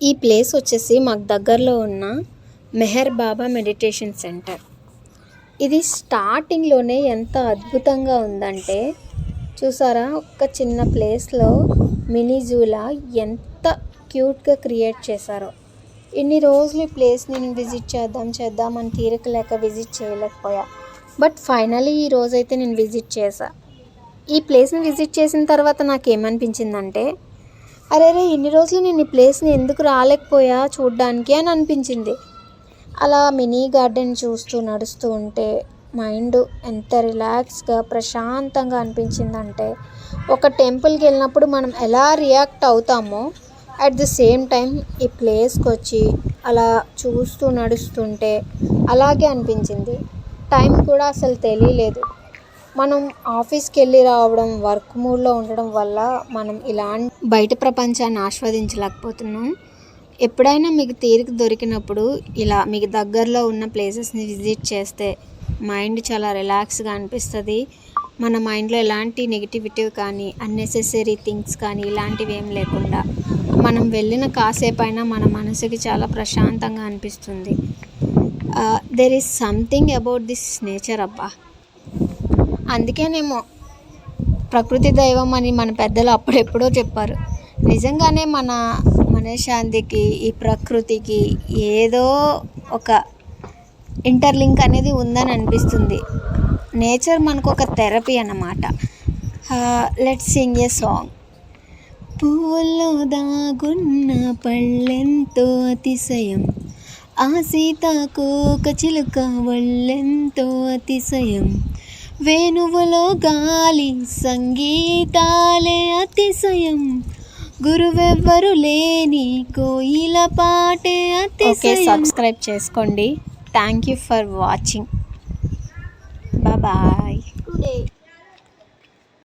ఈ ప్లేస్ వచ్చేసి మాకు దగ్గరలో ఉన్న మెహర్ బాబా మెడిటేషన్ సెంటర్. ఇది స్టార్టింగ్లోనే ఎంత అద్భుతంగా ఉందంటే చూసారా, ఒక చిన్న ప్లేస్లో మినీ జూలా ఎంత క్యూట్గా క్రియేట్ చేశారో. ఇన్ని రోజులు ఈ ప్లేస్ నేను విజిట్ చేద్దామని తీరిక లేక విజిట్ చేయలేకపోయా. బట్ ఫైనలీ ఈ రోజైతే నేను విజిట్ చేశా. ఈ ప్లేస్ని విజిట్ చేసిన తర్వాత నాకు ఏమనిపించిందంటే, అరే ఇన్ని రోజులు నేను ఈ ప్లేస్ని ఎందుకు రాలేకపోయా చూడ్డానికి అని అనిపించింది. అలా మినీ గార్డెన్ చూస్తూ నడుస్తూ ఉంటే మైండ్ ఎంత రిలాక్స్గా ప్రశాంతంగా అనిపించిందంటే, ఒక టెంపుల్కి వెళ్ళినప్పుడు మనం ఎలా రియాక్ట్ అవుతామో అట్ ది సేమ్ టైం ఈ ప్లేస్కి వచ్చి అలా చూస్తూ నడుస్తుంటే అలాగే అనిపించింది. టైం కూడా అసలు తెలియలేదు. మనం ఆఫీస్కి వెళ్ళి రావడం, వర్క్ మూడ్లో ఉండడం వల్ల మనం ఇలాంటి బయట ప్రపంచాన్ని ఆస్వాదించలేకపోతున్నాం. ఎప్పుడైనా మీకు తీరిక దొరికినప్పుడు ఇలా మీకు దగ్గరలో ఉన్న ప్లేసెస్ని విజిట్ చేస్తే మైండ్ చాలా రిలాక్స్గా అనిపిస్తుంది. మన మైండ్లో ఎలాంటి నెగిటివిటీ కానీ అన్నెసెసరీ థింగ్స్ కానీ ఇలాంటివి ఏం లేకుండా మనం వెళ్ళిన కాసేపు అయినా మన మనసుకి చాలా ప్రశాంతంగా అనిపిస్తుంది. There is something about this nature అబ్బా. అందుకేనేమో ప్రకృతి దైవం అని మన పెద్దలు అప్పుడెప్పుడో చెప్పారు. నిజంగానే మన మనశ్శాంతికి ఈ ప్రకృతికి ఏదో ఒక ఇంటర్లింక్ అనేది ఉందని అనిపిస్తుంది. నేచర్ మనకు ఒక థెరపీ అన్నమాట. Let's Singh A song. పువ్వుల్లో దాగున్న పళ్ళెంతో అతిశయం, ఆ సీతాకోక చిలుక వళ్ళెంతో అతిశయం, వేణువులో గాలి సంగీతాలే అతిశయం, గురువెవ్వరు లేని కోయిల పాటే అతిశయం. సబ్స్క్రైబ్ చేసుకోండి. Thank you for watching. Bye.